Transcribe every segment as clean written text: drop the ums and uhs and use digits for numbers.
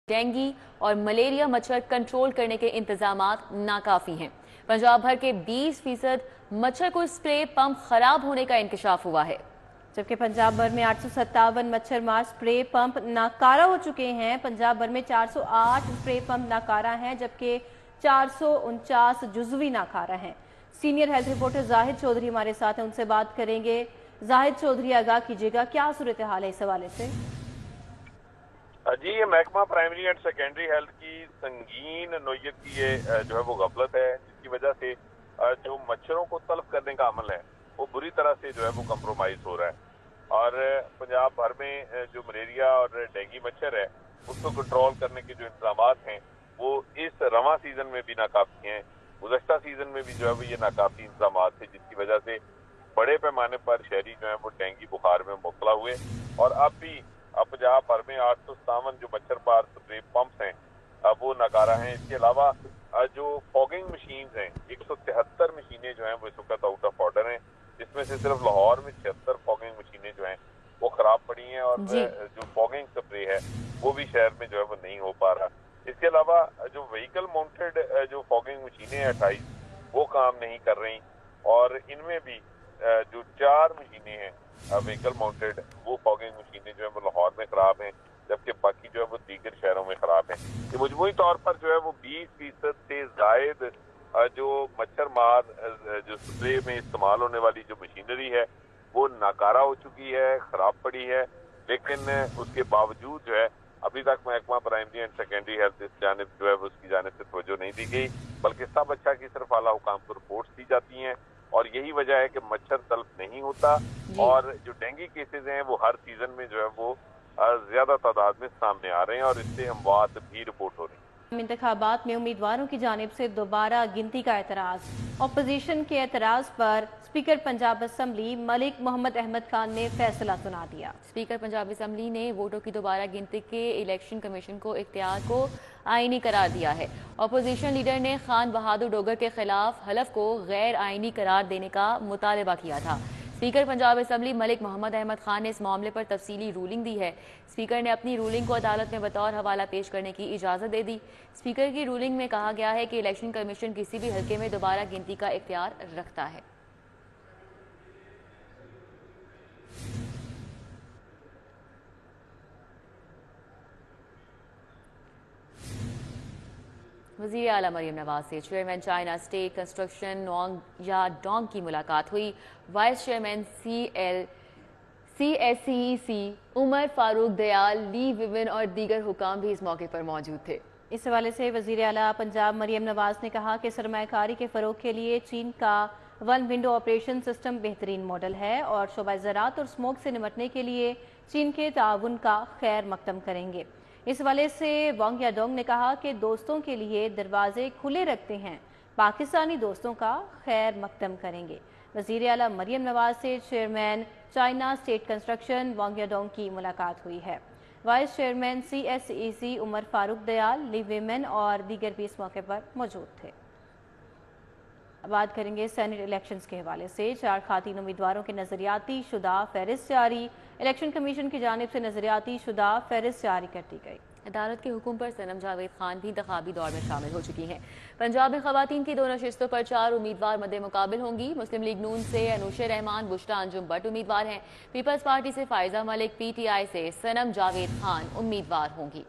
Dengue और malaria मच्छर control करने के इंतजामात नाकाफी हैं। पंजाब भर के 20% मच्छर को स्प्रे पंप खराब होने का इंकशाफ हुआ है, जबकि पंजाब भर में 857 मच्छर मार स्प्रे पंप नाकारा हो चुके हैं। पंजाब भर में 408 स्प्रे पंप नाकारा हैं, जबकि 449 जुज़वी नाकारा हैं। Senior health reporter Zahid Chaudhry हमारे साथ हैं, उनसे बात करेंगे। जाहिद चौधरी, आगाह कीजिएगा, क्या सूरत हाल है इस हवाले से? जी, ये महकमा प्राइमरी एंड सेकेंडरी हेल्थ की संगीन नोयत की ये जो है वो गफलत है, जिसकी वजह से जो मच्छरों को तल्फ करने का अमल है वो बुरी तरह से जो है वो कंप्रोमाइज हो रहा है। और पंजाब भर में जो मलेरिया और डेंगू मच्छर है उसको कंट्रोल करने के जो इंतजाम हैं वो इस रवां सीजन में भी नाकाफी हैं। गुज़श्ता सीजन में भी जो है वो ये नाकाफी इंतजाम थे, जिसकी वजह से बड़े पैमाने पर शहरी जो है वो डेंगू बुखार में मुब्तला हुए। और अब भी पंजाब भर में 857 जो मच्छर मार स्प्रे पंप्स हैं वो नाकारा हैं। इसके अलावा जो फॉगिंग मशीन हैं 173 मशीनें जो हैं वो इस वक्त आउट ऑफ ऑर्डर हैं, जिसमें से सिर्फ लाहौर में 76 फॉगिंग मशीनें जो हैं वो खराब पड़ी हैं और जो फॉगिंग स्प्रे है वो भी शहर में जो है वो नहीं हो पा रहा। इसके अलावा जो व्हीकल माउंटेड जो फॉगिंग मशीनें हैं 28 वो काम नहीं कर रही, और इनमें भी जो 4 मशीनें हैं व्हीकल माउंटेड वो फॉगिंग मशीनें जो है वो लाहौर में खराब हैं, जबकि बाकी जो है वो दीगर शहरों में खराब हैं। ये मजमूई तौर पर जो है वो 20% से जायद जो मच्छर मार जो स्प्रे में इस्तेमाल होने वाली जो मशीनरी है वो नाकारा हो चुकी है, खराब पड़ी है। लेकिन उसके बावजूद जो है अभी तक महकमा प्राइमरी एंड सेकेंडरी हेल्थ इस जानिब जो है वो उसकी जानिब से तवज्जो नहीं दी गई, बल्कि सब अच्छा की सिर्फ आला हुकाम को रिपोर्ट्स दी जाती हैं। और यही वजह है कि मच्छर तल्फ नहीं होता और जो डेंगू केसेस हैं वो हर सीजन में जो है वो ज्यादा तादाद में सामने आ रहे हैं और इससे अमवात भी रिपोर्ट हो रही है। इंतखाबात में उम्मीदवारों की जानिब से दोबारा गिनती का एतराज। अपोजिशन के एतराज पर स्पीकर पंजाब असम्बली मलिक मोहम्मद अहमद खान ने फैसला सुना दिया। स्पीकर पंजाब असम्बली ने वोटों की दोबारा गिनती के इलेक्शन कमीशन को इख्तियार को आईनी करार दिया है। अपोजिशन लीडर ने खान बहादुर डोगर के खिलाफ हलफ को गैर आईनी करार देने का मुतालबा किया था। स्पीकर पंजाब असम्बली मलिक मोहम्मद अहमद खान ने इस मामले पर तफसीली रूलिंग दी है। स्पीकर ने अपनी रूलिंग को अदालत में बतौर हवाला पेश करने की इजाज़त दे दी। स्पीकर की रूलिंग में कहा गया है कि इलेक्शन कमीशन किसी भी हल्के में दोबारा गिनती का इख्तियार रखता है। वज़ीर आला मरियम नवाज से chairman China State Construction Wang Yadong की मुलाकात हुई। Vice chairman CSCEC Umar Farooq Dayal, Li Weiwen और दीगर हुकाम भी इस मौके पर मौजूद थे। इस हवाले से वज़ीर आला पंजाब मरियम नवाज ने कहा कि सरमायाकारी के फ़रोग के लिए चीन का वन विंडो ऑपरेशन सिस्टम बेहतरीन मॉडल है और शोबा ज़राअत और स्मोक से निपटने के लिए चीन के ताउन का खैर मकदम करेंगे। इस हवाले से वांग याडोंग ने कहा कि दोस्तों के लिए दरवाजे खुले रखते हैं, पाकिस्तानी दोस्तों का खैर मकदम करेंगे। वज़ीर आला मरियम नवाज से chairman China State Construction Wang Yadong की मुलाकात हुई है। Vice chairman CSCEC Umar Farooq Dayal, Li विमेन और दीगर भी इस मौके पर मौजूद थे। बात करेंगे सेनेट इलेक्शंस के हवाले से। 4 खातीन उम्मीदवारों के नजरियाती शुदा फहरिस्त जारी। इलेक्शन कमीशन की जानिब से नजरियाती शुदा फहरिस्त जारी कर दी गई। अदालत के हुक्म पर सनम जावेद खान भी इंतखाबी दौर में शामिल हो चुकी हैं। पंजाब में खवातीन की 2 नशिस्तों पर 4 उम्मीदवार मद्दे मुकाबिल होंगी। मुस्लिम लीग नून से अनुशे रहमान, बुशरा अंजुम भट्ट उम्मीदवार हैं। पीपल्स पार्टी से फायजा मलिक, PTI से सनम जावेद खान उम्मीदवार होंगी।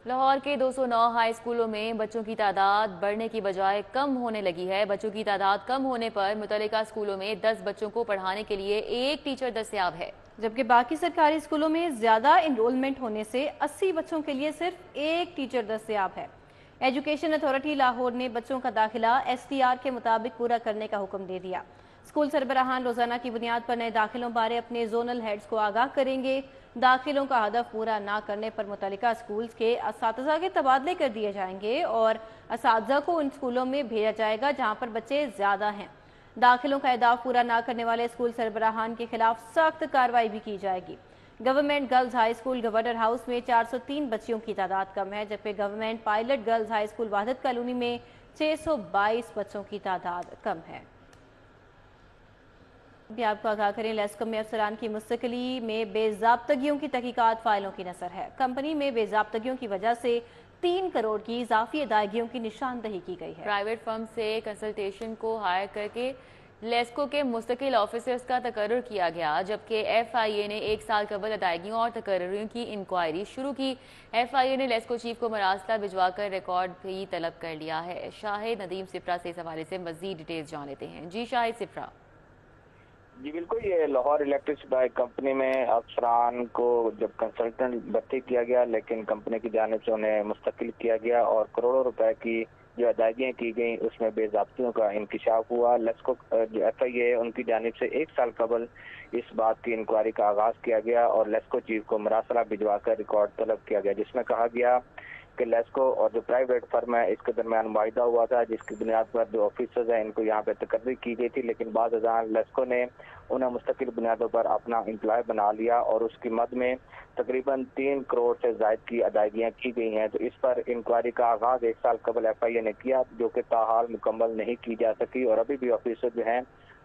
लाहौर के 209 हाई स्कूलों में बच्चों की तादाद बढ़ने की बजाय कम होने लगी है। बच्चों की तादाद कम होने पर मुतल्लिका स्कूलों में 10 बच्चों को पढ़ाने के लिए एक टीचर दस्तयाब है, जबकि बाकी सरकारी स्कूलों में ज्यादा इनरोलमेंट होने से 80 बच्चों के लिए सिर्फ एक टीचर दस्तयाब है। एजुकेशन अथॉरिटी लाहौर ने बच्चों का दाखिला STR के मुताबिक पूरा करने का हुक्म दे दिया। स्कूल सरबराहान रोजाना की बुनियाद पर नए दाखिलों बारे अपने जोनल हेड्स को आगाह करेंगे। दाखिलों का हदफ पूरा ना करने पर मुतल्लिका स्कूल्स के असातिज़ा के तबादले कर दिए जाएंगे और असातिज़ा को उन स्कूलों में भेजा जाएगा जहां पर बच्चे ज्यादा हैं। दाखिलों का अहदाफ पूरा ना करने वाले स्कूल सरबराहान के खिलाफ सख्त कार्रवाई भी की जाएगी। Government girls high school governor house में 403 बच्चियों की तादाद कम है, जबकि government pilot girls high school Wahid colony में 622 बच्चों की तादाद कम है। بھی آپ کو آگاہ کریں، لیسکو میں افسران کی مستقلی میں بے ضابطگیوں کی تحقیقات فائلوں کی نثر ہے۔ کمپنی میں بے ضابطگیوں کی وجہ سے 3 کروڑ کی اضافی ادائیگیوں کی نشاندہی کی گئی ہے۔ پرائیویٹ فرم سے کنسلٹیشن کو ہائر کر کے لیسکو کے مستقل آفیسرز کا تقرر کیا گیا، جبکہ ایف آئی اے نے 1 سال قبل ادائیگیوں اور تقرریوں کی انکوائری شروع کی۔ ایف آئی اے نے لیسکو چیف کو مراسلہ بھجوا کر ریکارڈ بھی طلب کر لیا ہے۔ شاہد ندیم سپرا سے اس حوالے سے مزید ڈیٹیلز جان لیتے ہیں۔ جی شاہد سپرا۔ جی بالکل، یہ لاہور الیکٹرک سپلائی کمپنی میں افسران کو جب کنسلٹنٹ بھرتی کیا گیا، لیکن کمپنی کی جانب سے انہیں مستقل کیا گیا اور کروڑوں روپے کی جو ادائیگیاں کی گئیں اس میں بے ضابطیوں کا انکشاف ہوا۔ لیسکو جو ایف آئی اے ان کی جانب سے 1 سال قبل اس بات کی انکوائری کا آغاز کیا گیا اور لیسکو چیف کو مراسلہ بھجوا کر ریکارڈ طلب کیا گیا، جس میں کہا گیا کہ لیسکو اور جو پرائیویٹ فرم ہے اس کے درمیان معاہدہ ہوا تھا، جس کی بنیاد پر جو آفیسرز ہیں ان کو یہاں پہ تقرری کی گئی تھی، لیکن بعد ازاں لیسکو نے انہیں مستقل بنیادوں پر اپنا امپلائی بنا لیا اور اس کی مد میں تقریباً 3 کروڑ سے زائد کی ادائیگیاں کی گئی ہیں۔ تو اس پر انکوائری کا آغاز 1 سال قبل ایف آئی اے نے کیا، جو کہ تاحال مکمل نہیں کی جا سکی اور ابھی بھی آفیسر جو ہیں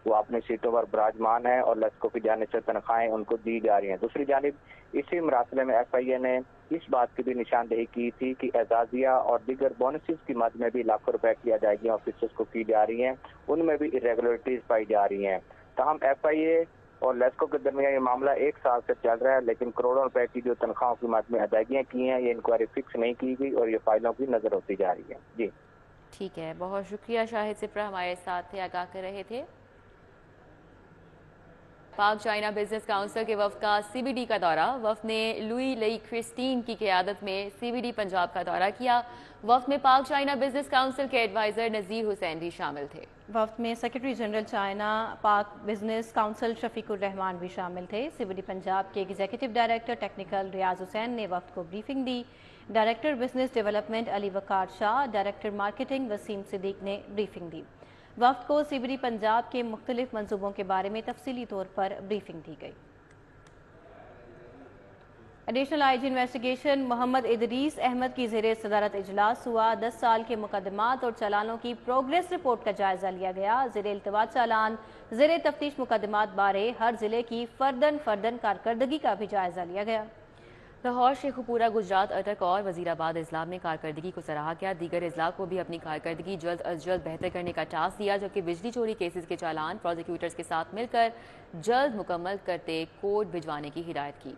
وہ اپنی سیٹوں پر براجمان ہیں اور لیسکو کی جانب سے تنخواہیں ان کو دی جا رہی ہیں۔ دوسری جانب اسی مراسلے میں ایف آئی اے نے اس بات کی بھی نشاندہی کی تھی کہ اعزازیہ اور دیگر بونسز کی مد میں بھی لاکھوں روپے کی ادائیگیاں آفیسرز کو کی جا رہی ہیں، ان میں بھی irregularities پائی جا رہی ہیں۔ تاہم ایف آئی اے اور لیسکو کے درمیان یہ معاملہ 1 سال سے چل رہا ہے، لیکن کروڑوں روپے کی جو تنخواہوں کی مد میں ادائیگیاں کی ہیں یہ انکوائری فکس نہیں کی گئی اور یہ فائلوں کی نظر ہوتی جا رہی ہے۔ جی ٹھیک ہے، بہت شکریہ شاہد سپرا، ہمارے ساتھ تھے، آگاہ کر رہے تھے۔ پاک چائنا بزنس کاؤنسل کے وفد کا سی بی ڈی کا دورہ۔ وفد نے لوئی لئی کرسٹین کی قیادت میں سی بی ڈی پنجاب کا دورہ کیا۔ وفد میں پاک چائنا بزنس کاؤنسل کے ایڈوائزر نذیر حسین بھی شامل تھے۔ وفد میں سیکرٹری جنرل چائنا پاک بزنس کاؤنسل شفیق الرحمان بھی شامل تھے۔ سی بی ڈی پنجاب کے ایگزیکٹو ڈائریکٹر ٹیکنیکل ریاض حسین نے وفد کو بریفنگ دی۔ ڈائریکٹر بزنس ڈیولپمنٹ علی وقار شاہ، ڈائریکٹر مارکیٹنگ وسیم صدیق نے بریفنگ دی۔ وفد کو سی بی ڈی پنجاب کے مختلف منصوبوں کے بارے میں تفصیلی طور پر بریفنگ دی گئی۔ ایڈیشنل آئی جی انویسٹیگیشن محمد ادریس احمد کی زیر صدارت اجلاس ہوا۔ 10 سال کے مقدمات اور چالانوں کی پروگریس رپورٹ کا جائزہ لیا گیا۔ زیر التوا چالان، زیر تفتیش مقدمات بارے ہر ضلع کی فردن کارکردگی کا بھی جائزہ لیا گیا۔ لاہور شیخوپورہ گجرات اٹک اور وزیر آباد اضلاع میں کارکردگی کو سراہا گیا۔ دیگر اضلاع کو بھی اپنی کارکردگی جلد از جلد بہتر کرنے کا ٹاسک دیا، جبکہ بجلی چوری کیسز کے چالان پروزیکیوٹرز کے ساتھ مل کر جلد مکمل کرتے کورٹ بھجوانے کی ہدایت کی۔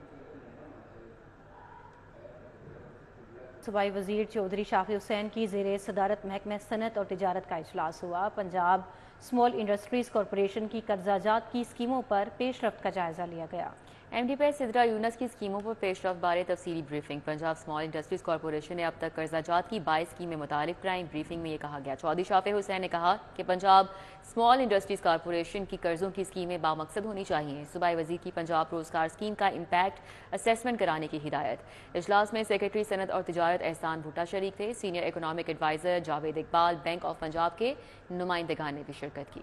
صوبائی وزیر چودھری شافی حسین کی زیر صدارت محکمہ صنعت اور تجارت کا اجلاس ہوا۔ پنجاب اسمال انڈسٹریز کارپوریشن کی قرضہ جات کی اسکیموں پر پیش رفت کا جائزہ لیا گیا۔ ایم ڈی پی سدرا یونس کی اسکیموں پر پیش رفت بارے تفصیلی briefing. Punjab small industries corporation نے اب تک قرضہ جات کی 22 اسکیمیں متعلق پرائم بریفنگ میں یہ کہا گیا۔ چودھری شافی حسین نے کہا کہ پنجاب اسمال انڈسٹریز کارپوریشن کی قرضوں کی اسکیمیں بامقصد ہونی چاہیے۔ صوبائی وزیر کی پنجاب روزگار اسکیم کا امپیکٹ اسیسمنٹ کرانے کی ہدایت۔ اجلاس میں سیکرٹری صنعت اور تجارت احسان بھٹا شریک تھے۔ Senior economic adviser Javed Iqbal, bank of Punjab کے نمائندگان نے بھی شرکت کی۔